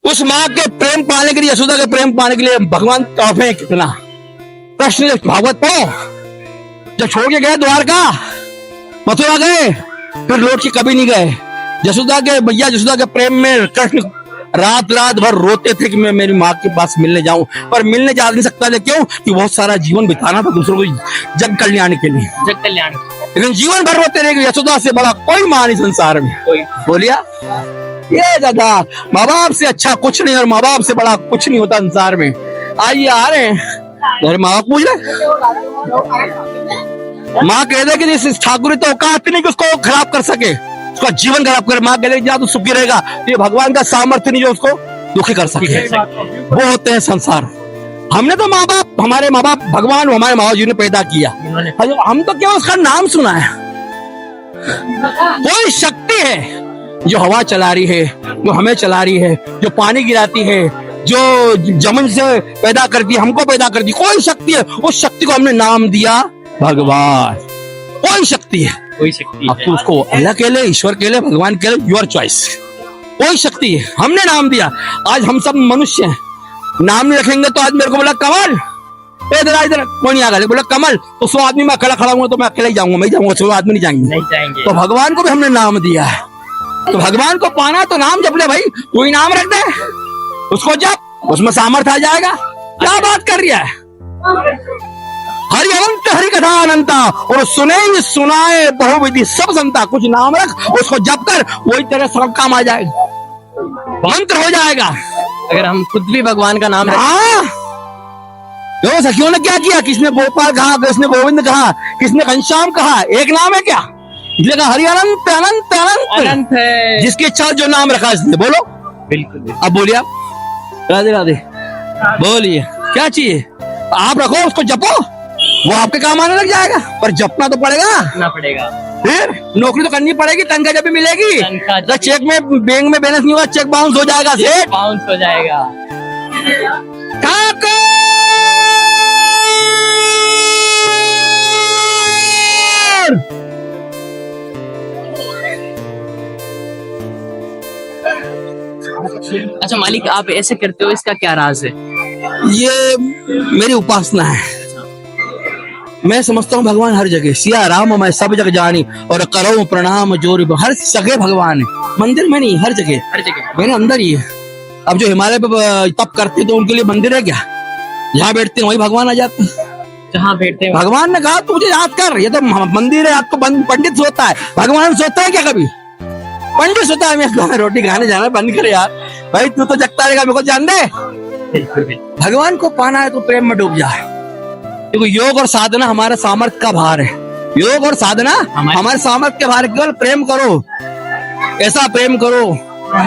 उस माँ के प्रेम पाने के लिए, यशोदा के प्रेम पाने के लिए भगवान तोहफे हैं कितना। कृष्ण भागवत पढ़ो, जब छोड़ के गए द्वारका, मथुरा गए, फिर लौट के कभी नहीं गए। यशोदा के भैया यशोदा के प्रेम में कृष्ण रात रात भर रोते थे कि मैं मेरी माँ के पास मिलने जाऊं, पर मिलने जा नहीं सकता था। क्यों? कि बहुत सारा जीवन बिताना था दूसरों को जग कल्याण के लिए, जग कल्याण। लेकिन जीवन भर रोते रहे। यशोदा से बड़ा कोई माँ नहीं संसार में। कोई बोलिया ये दादा, माँ बाप से अच्छा कुछ नहीं और माँ बाप से बड़ा कुछ नहीं होता संसार में। आइए आ रहे हैं घर, माँ बाप पूछ रहे, माँ कह दे कि इस ठाकुर तो औकात नहीं कि उसको खराब कर सके, उसका जीवन खराब करे। माँ कह दे जा तो सुखी रहेगा, ये भगवान का सामर्थ्य नहीं जो उसको दुखी कर सके। वो होते हैं संसार। हमने तो माँ बाप, हमारे माँ बाप भगवान हमारे माँ बाप जी ने पैदा किया, हम तो क्या उसका नाम सुना है। कोई शक्ति है जो हवा चला रही है, जो हमें चला रही है, जो पानी गिराती है, जो जमीन से पैदा करती है, हमको पैदा करती है। कोई शक्ति है, उस शक्ति को हमने नाम दिया भगवान। कोई शक्ति है, कोई शक्ति अब तो उसको अल्लाह कह ले, ईश्वर कह ले, भगवान कह ले, योर चॉइस। कोई शक्ति है, हमने नाम दिया। आज हम सब मनुष्य हैं, नाम नहीं रखेंगे तो आज मेरे को बोला कमल, इधर इधर कोई नहीं आ गया, बोला कमल तो 100 आदमी में अकेला खड़ा हुआ तो मैं अकेला ही जाऊंगा, मैं जाऊंगा, 100 आदमी नहीं जाएंगे। तो भगवान को भी हमने नाम दिया है। तो भगवान को पाना तो नाम जप ले भाई, कोई नाम रख दे, उसको जप, उसमें सामर्थ्य आ जाएगा। क्या बात कर रहा है? हरि अनंत हरि कथा अनंता, और सुने सुनाए बहुविधि सब संता। कुछ नाम रख, उसको जप कर, वही तेरे सब काम आ जाएगा, मंत्र हो जाएगा। अगर हम खुद भी भगवान का नाम तो सखियों ने क्या किया, किसने गोपाल कहा, किसने गोविंद कहा, किसने घनश्याम कहा, एक नाम है क्या? इसलिए कहा हरि अनंत अनंत अनंत अनंत है, जिसकी इच्छा जो नाम रखा इसने। बोलो बिल्कुल। अब बोलिए आप, राधे राधे बोलिए, क्या चाहिए आप रखो, उसको जपो, वो आपके काम आने लग जाएगा। पर जपना तो पड़ेगा, फिर नौकरी तो करनी पड़ेगी, तनख्वाह जब भी मिलेगी। तो चेक में बैंक में बैलेंस नहीं हुआ, चेक बाउंस हो जाएगा, सेठ बाउंस हो जाएगा। अच्छा मालिक, आप ऐसे करते हो, इसका क्या राज है? ये मेरी उपासना है। मैं समझता हूँ भगवान हर जगह, सिया राम मैं सब जगह जानी और करो प्रणाम जोर, हर जगह भगवान है, मंदिर में नहीं, हर जगह मेरे अंदर ही है। अब जो हिमालय पे तप करते तो उनके लिए मंदिर है क्या? जहाँ बैठते हैं वही भगवान आ जाते हैं। जहाँ बैठते हैं भगवान ने कहा तू मुझे याद कर, ये तो मंदिर है, आपको पंडित सोता है, भगवान सोता है क्या कभी? पंडित सोता है। मैं रोटी खाने जाना बंद करे यार भाई, तू तो जगता रहेगा, मेरे को जान दे। भगवान को पाना है तो प्रेम में डूब जाए। देखो योग और साधना हमारे सामर्थ्य का भार है, योग और साधना हमारे सामर्थ्य के भार। केवल प्रेम करो, ऐसा प्रेम करो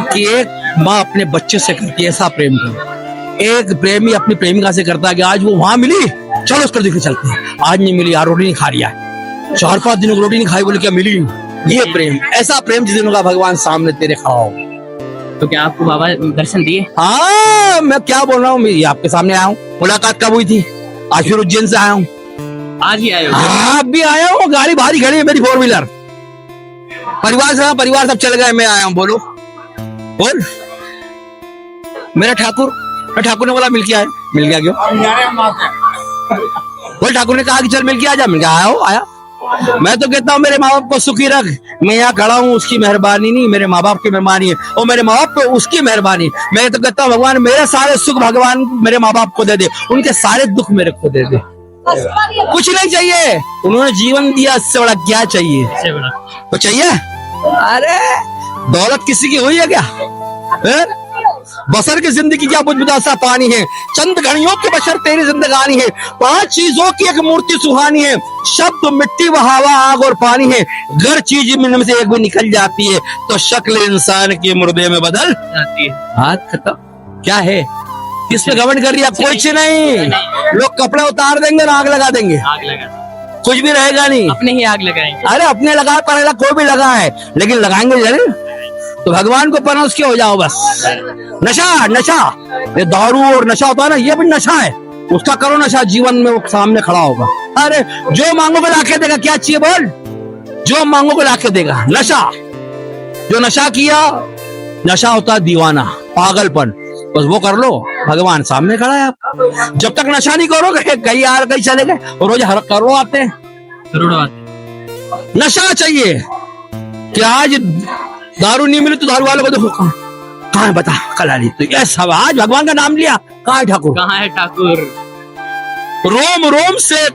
कि एक माँ अपने बच्चे से करती है, ऐसा प्रेम करो। एक प्रेमी अपनी प्रेमिका से करता है कि आज वो वहां मिली, चलो उसको देखने चलते हैं। आज नहीं मिली यार, रोटी नहीं खा रही है, 4-5 दिनों को रोटी नहीं खाई, बोले क्या मिली? ये प्रेम, ऐसा प्रेम जिस दिन का भगवान सामने तेरे खाओ। तो क्या आपको बाबा दर्शन दिए? हाँ, मैं क्या बोल रहा हूँ, मैं आपके सामने आया हूँ। मुलाकात कब हुई थी? आज फिर उज्जैन से आया हूँ। आज ही आए हो? हाँ, अब भी आया हूँ, गाड़ी भारी खड़ी है मेरी 4 व्हीलर, परिवार सब चल गए, मैं आया हूँ। बोलो बोल। मेरा ठाकुर ने बोला मिल के आया, मिल गया। क्यों बोल? ठाकुर ने कहा कि चल मिल के आ जा, मिल के आया। मैं तो कहता हूँ मेरे माँ बाप को सुखी रख, मैं यहाँ खड़ा हूँ उसकी मेहरबानी नहीं, मेरे माँ बाप की मेहरबानी है, और मेरे माँ बाप को उसकी मेहरबानी। मैं तो कहता हूँ भगवान मेरे सारे सुख भगवान मेरे माँ बाप को दे दे, उनके सारे दुख मेरे को दे दे। कुछ नहीं चाहिए, उन्होंने जीवन दिया, इससे बड़ा क्या चाहिए? तो चाहिए? अरे दौलत किसी की हुई है क्या? बसर की जिंदगी क्या बुझबुझा सा पानी है, चंद घड़ियों की बशर तेरी जिंदगानी है। 5 चीजों की एक मूर्ति सुहानी है, शब्द मिट्टी व हवा आग और पानी है। घर चीज में से एक भी निकल जाती है तो शक्ल इंसान के मुर्दे में बदल जाती है। हाथ खत्म। क्या है? किस पे घमंड कर रही है? कुछ नहीं, लोग कपड़े उतार देंगे और आग लगा देंगे, कुछ भी रहेगा नहीं, अपने ही आग लगाएंगे। अरे अपने लगा पड़ेगा, कोई भी लगा है, लेकिन लगाएंगे जरूर। तो भगवान को पना उसके हो जाओ बस। नशा ये दारू और नशा होता है ना, ये भी नशा है, उसका करो नशा, जीवन में वो सामने खड़ा होगा। अरे जो मांगोगे लाके देगा, क्या चाहिए बोल? जो मांगोगे लाके देगा। नशा, जो नशा किया नशा होता है दीवाना, पागलपन, बस वो कर लो, भगवान सामने खड़ा है आप। जब तक नशा नहीं करोगे, कहीं यार कहीं चले गए, रोज हर करोड़ आते हैं। करोड़ों आते। नशा चाहिए कि आज दारू नहीं मिली तो दारू वाले को देखो, कहाँ है बता, कल आ रही तो ये सब, आज भगवान का नाम लिया, कहाँ है ठाकुर? कहाँ है ठाकुर? रोम रोम से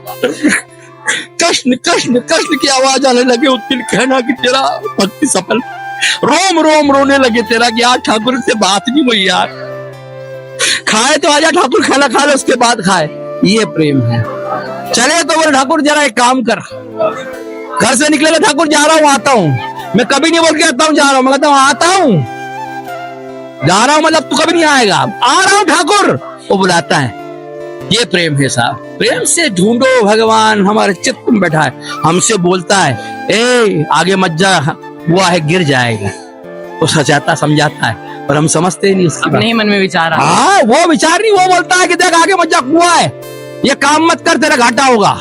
कृष्ण कृष्ण कृष्ण की आवाज आने लगे, उस दिन कहना कि तेरा भक्ति सफल। रोम रोम रोने लगे तेरा कि यार ठाकुर से बात नहीं हुई यार, खाए तो आजा ठाकुर, खाना खा ले उसके बाद खाए, ये प्रेम है। चले तो बोले ठाकुर जरा एक काम कर, घर से निकले ठाकुर जा रहा हूँ आता हूँ, मैं कभी नहीं बोल के आता हूँ जा रहा हूँ, मैं कहता हूँ आता हूँ, जा रहा हूँ मतलब तू कभी नहीं आएगा, आ रहा हूँ ठाकुर, वो बुलाता है। ये प्रेम है साहब, प्रेम से ढूंढो भगवान, हमारे चित्त में बैठा है, हमसे बोलता है ए आगे मत जा, हुआ है गिर जाएगा, वो सचाता समझाता है, पर हम समझते ही नहीं उसकी अपने ही मन में विचार आता है। हाँ वो विचार नहीं, वो बोलता है कि देख आगे मत जा, कुआं है, ये काम मत कर तेरा घाटा होगा,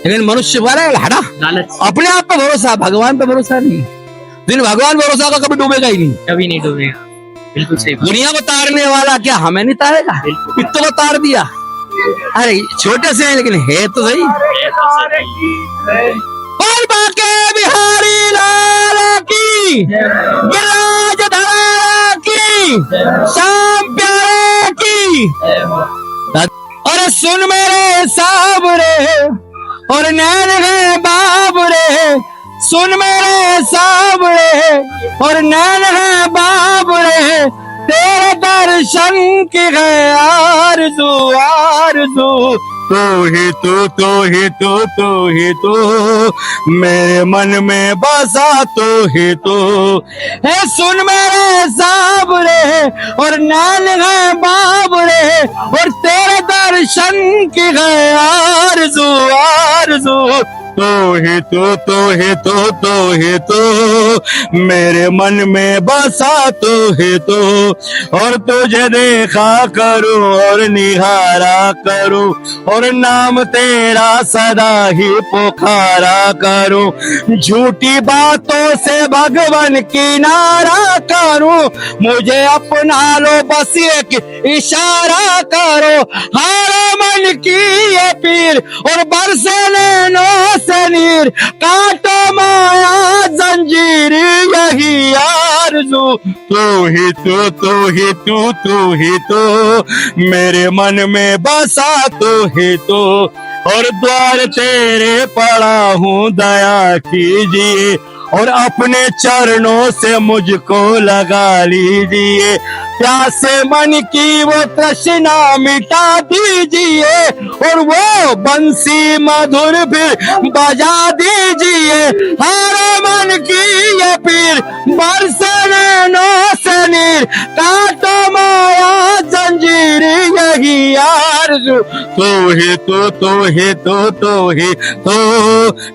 लेकिन मनुष्य वाला हटा, लालच, अपने आप पे भरोसा, भगवान पे भरोसा नहीं। दिन भगवान भरोसा होगा कभी डूबेगा ही नहीं, कभी नहीं डूबेगा। बिल्कुल सही बात। दुनिया को तारने वाला क्या हमें नहीं तारेगा? बिल्कुल। पित्तों को तार दिया, अरे छोटे से हैं लेकिन है तो सही। और बाके बिहारी लाल की, विराज धरा की, शाम प्यारे की। और सुन मेरे साबरे और नैन है बाबरे, सुन मेरे साबरे और नैन है बाबरे, तेरे दर्शन की है आरज़ू आरज़ू, तो ही तो मेरे मन में बसा, तो ही तो है। सुन मेरे साबरे और नैन है बाबरे, और तेरे दर्शन की है आरज़ू आरज़ू, तो ही तो मेरे मन में बसा, तो ही तो। और तुझे देखा करूं और निहारा करूं, और नाम तेरा सदा ही पुकारा करूं, झूठी बातों से भगवान किनारा करूं, मुझे अपना लो बस एक इशारा करो, हारो मन की ये पीर और बरसे नैनों से नीर, काटो माया जंजीर यही आरज़ू, तो ही तो मेरे मन में बसा, तो ही तो। और द्वार तेरे पड़ा हूँ दया कीजिए, और अपने चरणों से मुझको लगा लीजिए, प्यासे मन की वो तृष्णा मिटा दीजिए, और वो बंसी मधुर फिर बजा दीजिए, हर मन की ये पीर बरसे नैनों से नीर, काटो माया जंजीर यही आरज़ू, तो ही तो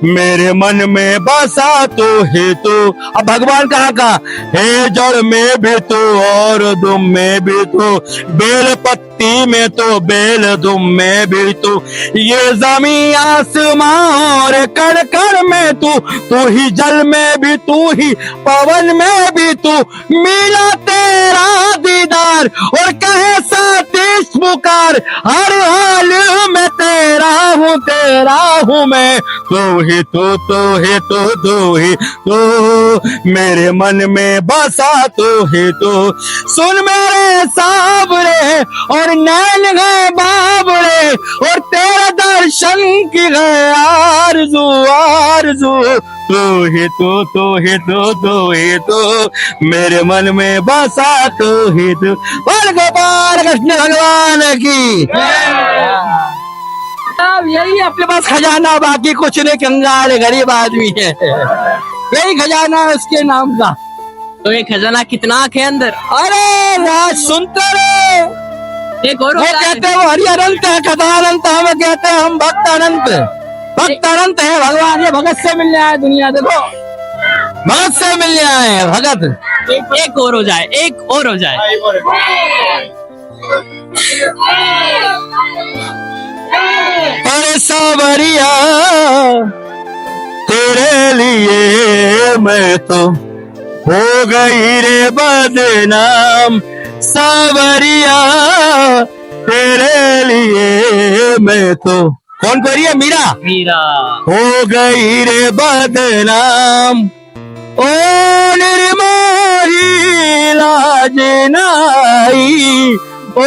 मेरे मन में बसा, तो ही तो। अब भगवान कहाँ का है, जड़ में भी तो और दुम में भी तो, बेल पत्ती में तो बेल दुम में भी तो, ये जमी आसमां और कण कण में तू ही जल में भी तू ही पवन में भी तू, मिला तेरा दीदार और कहे सातिश पुकार, हर हाल में तेरा हूँ मैं, तो ही तो मेरे मन में बसा, तो ही तो। सुन मेरे साबरे और नैन है बाबरे, और तेरा दर्शन की है आरज़ू आरज़ू, तो ही तो मेरे मन में बसा, तो ही तो। बोल गोपाल कृष्ण भगवान की। अब यही अपने पास खजाना, बाकी कुछ नहीं, कंगाल गरीब आदमी है, यही खजाना है उसके नाम का। तो ये खजाना कितना है अंदर? अरे राज सुनते रहे, एक और वो कहते हैं वो हरि अनंत है, कथा अनंत, हम कहते हैं हम भक्त अनंत, भक्त अनंत है भगवान, ये भगत से मिलने आए दुनिया, देखो भगत से मिलने आए भगत। एक और हो जाए, एक और हो जाए। अरे सावरिया तेरे लिए मैं तो हो गई रे बदनाम सावरिया तेरे लिए मैं तो। कौन कर रही है? मीरा। मीरा। हो गई रे बदनाम ओ निर्मोही लाज नाई, ओ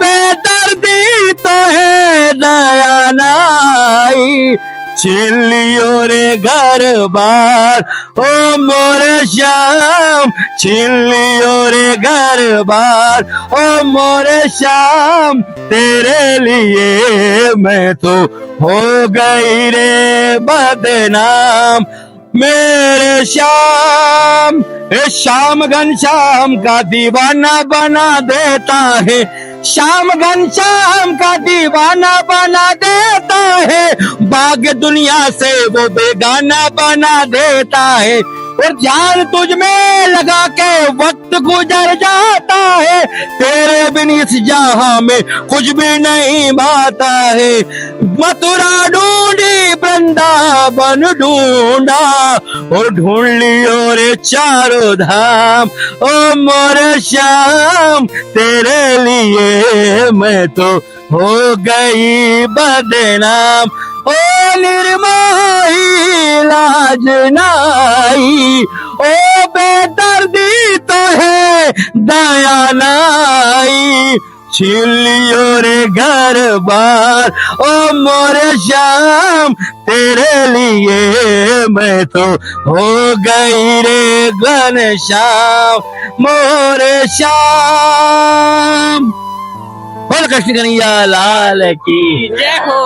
बेदर्दी तो है दया नाई, छिलियो रे घर बार ओ मोरे श्याम, छिलियो रे घर बार ओ मोरे श्याम, तेरे लिए मैं तो हो गई रे बदनाम मेरे श्याम। श्याम घनश्याम का दीवाना बना देता है, श्याम घनश्याम का दीवाना बना देता है, भाग्य दुनिया से वो बेगाना बना देता है, और ध्यान तुझ में लगा के वक्त गुजर जाता है, तेरे बिन इस जहां में कुछ भी नहीं भाता है। मथुरा ढूंढी वृंदावन ढूंढा, और ढूंढ लियो रे चारों धाम, ओ मोरे श्याम तेरे लिए मैं तो हो गई बदनाम, ओ निर्मोही लाज नाई, ओ बेदर्दी तो है दया नाई, छिलियो रे घर बार ओ मोरे श्याम, तेरे लिए मैं तो हो गई रे घनश्याम मोरे श्याम। बोल कृष्ण कन्हैया लाल की जय हो,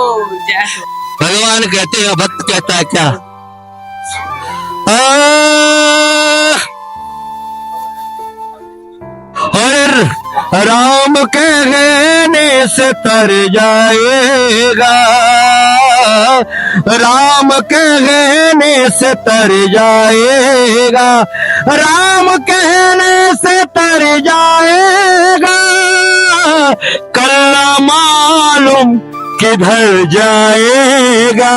जय हो। भगवान कहते हैं, भक्त कहता है क्या? और राम कहने से तर जाएगा, राम कहने से तर जाएगा, राम कहने से तर जाएगा, कल मालूम किधर जाएगा,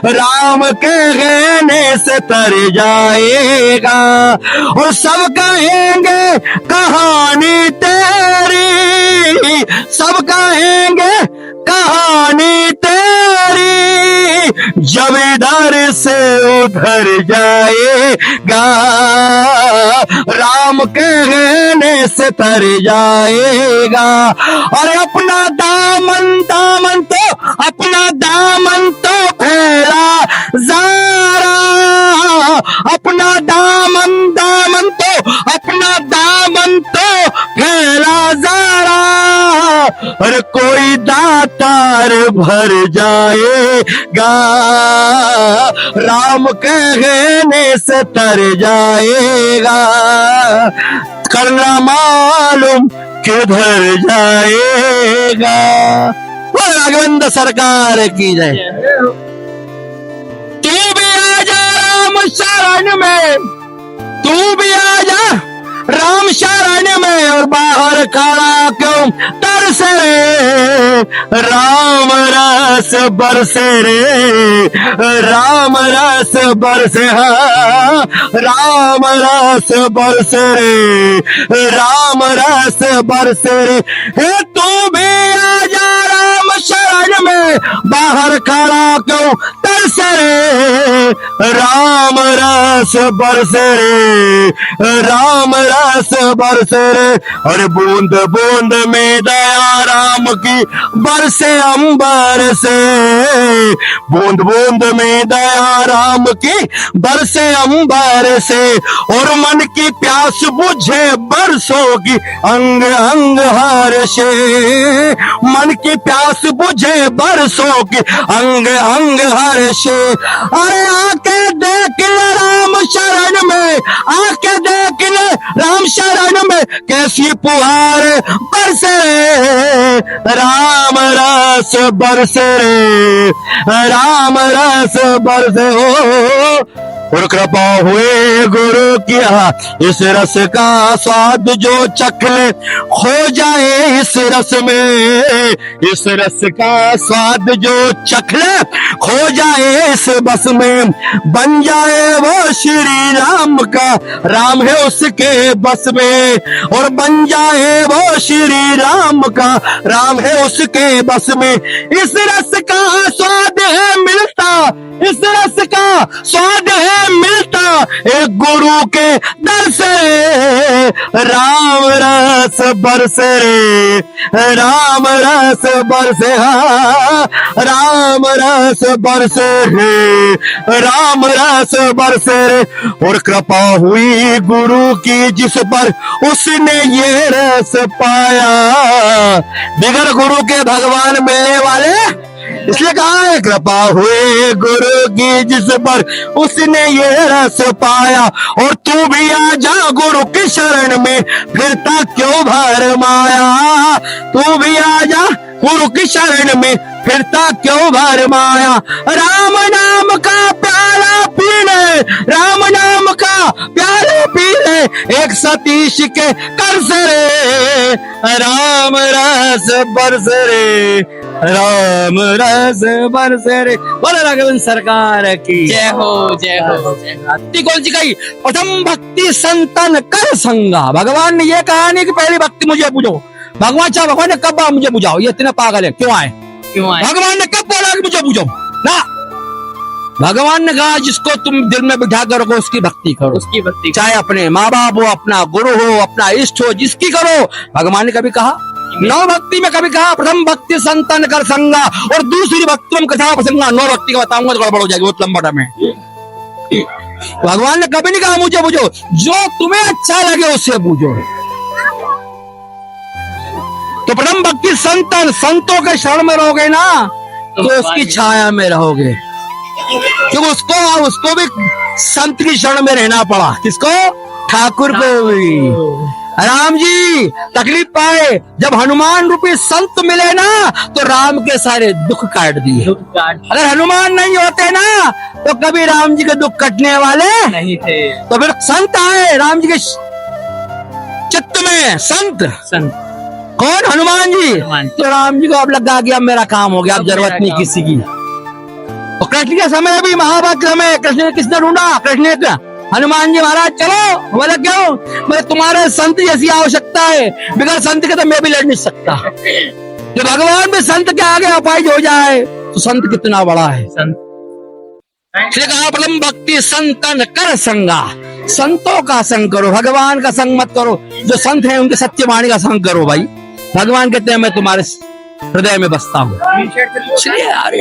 राम के कहने से तर जाएगा, और सब कहेंगे कहानी तेरी, सब कहेंगे कहानी तेरी, जब इधर से उधर जाएगा, राम के कहने से तर जाएगा, और अपना दामन तो अपना दामन तो फैला ज़रा, अपना दामन तो अपना दामन तो फैला ज़रा, और कोई दातार भर जाएगा, राम कहने से तर जाएगा, करना मालूम किधर जाएगा। वो राघवेंद्र सरकार की जय। तू भी आजा राम शरण में, तू भी आजा राम शरण में, और बाहर खड़ा क्यों तरसे रे, राम रस बरसे रे, राम रस बरसे, हाँ राम रस बरसे रे, राम रस बरसे रे, हे तू भी आजा राम शरण में, बाहर खड़ा क्यों तरसे रे, राम रस बरसे रे, राम रस बरसे रे, और बूंद बूंद में दया राम की बरसे अंबर से, बूंद बूंद में दया राम की बरसे अंबर से, और मन की प्यास बुझे बरसों की अंग अंग हर से, मन की प्यास बुझे बरसों की अंग अंग हर से, अरे आके देख ले राम शरण में, आके देख ले राम शरण में, कैसी पुहार बरसे रे, राम रस बरसे रे, राम रस बरसे हो, और कृपा हुए गुरु की इस रस का स्वाद जो चख ले खो जाए इस रस में, इस रस का स्वाद जो चख ले खो जाए इस बस में, बन जाए वो श्री राम का, राम है उसके बस में, और बन जाए वो श्री राम का, राम है उसके बस में। इस रस का स्वाद है मिलता, इस रस का स्वाद है मिलता एक गुरु के दर से, राम रस बरसे रे, राम रस बरसे, राम रस बरसे रे, राम रस बरसे रे। और कृपा हुई गुरु की जिस पर उसने ये रस पाया, बिगर गुरु के भगवान मिलने वाले, इसलिए कहा है कृपा हुए गुरु की जिस पर उसने ये रस पाया। और तू भी आ जा गुरु की शरण में, फिरता क्यों भर माया, तू भी आ जा गुरु की शरण में, फिरता क्यों भर माया। राम नाम का प्याला पी ले, राम नाम का प्याला पी ले, एक सतीश के कर से रे, राम रस बरस रे, राम रस बरसे रे। बोले राघवन सरकार की जय हो जय हो जय हो। भक्ति कौन सी कही? प्रथम भक्ति संतन कर संगा। भगवान ने ये कहा नहीं कि पहली भक्ति मुझे पूछो, भगवान चाहे भगवान ने कब मुझे बुझाओ, ये इतने पागल है क्यों आए? क्यों आए? भगवान ने कब बोला कि मुझे पूछो ना, भगवान ने कहा जिसको तुम दिल में बिठा कर रखो उसकी भक्ति करो, उसकी भक्ति चाहे अपने माँ बाप हो, अपना गुरु हो, अपना इष्ट हो, जिसकी करो। भगवान ने कभी कहा? नौ भक्ति में कभी कहा प्रथम भक्ति संतन कर संगा, और दूसरी भक्ति में कथा प्रसंगा। नौ भक्ति का बताऊंगा तो गड़बड़ हो जाएगी, बहुत लंबा टाइम है। भगवान ने कभी नहीं कहा मुझे पूछो, जो तुम्हें अच्छा लगे उससे पूछो। तो प्रथम भक्ति संतन, संतों के शरण में रहोगे ना तो उसकी छाया में रहोगे, क्योंकि उसको भी संत की शरण में रहना पड़ा। किसको? ठाकुर को भी। राम जी तकलीफ पाए, जब हनुमान रूपी संत मिले ना तो राम के सारे दुख काट दिए। अगर हनुमान नहीं होते ना तो कभी राम जी के दुख कटने वाले नहीं थे। तो फिर संत आए राम जी के चित्त में। संत कौन? हनुमान जी। तो राम जी को अब लगा कि अब मेरा काम हो गया, अब जरूरत नहीं किसी की। और कृष्ण के समय भी, महाभारत के समय कृष्ण ने किसने ढूंढा? कृष्ण ने क्या? हनुमान जी महाराज चलो। बोले क्यों? बोले तुम्हारे संत जैसी आवश्यकता है, बिगर संत के तो मैं भी लड़ नहीं सकता। जब भगवान भी संत के आगे अपाहिज हो जाए तो संत कितना बड़ा है। इसलिए कहा प्रथम भक्ति संतन कर संगा, संतों का संग करो, भगवान का संग मत करो। जो संत है उनके सत्य वाणी का संग करो भाई। भगवान कहते हैं मैं तुम्हारे हृदय में बसता हूँ। चलिए यार।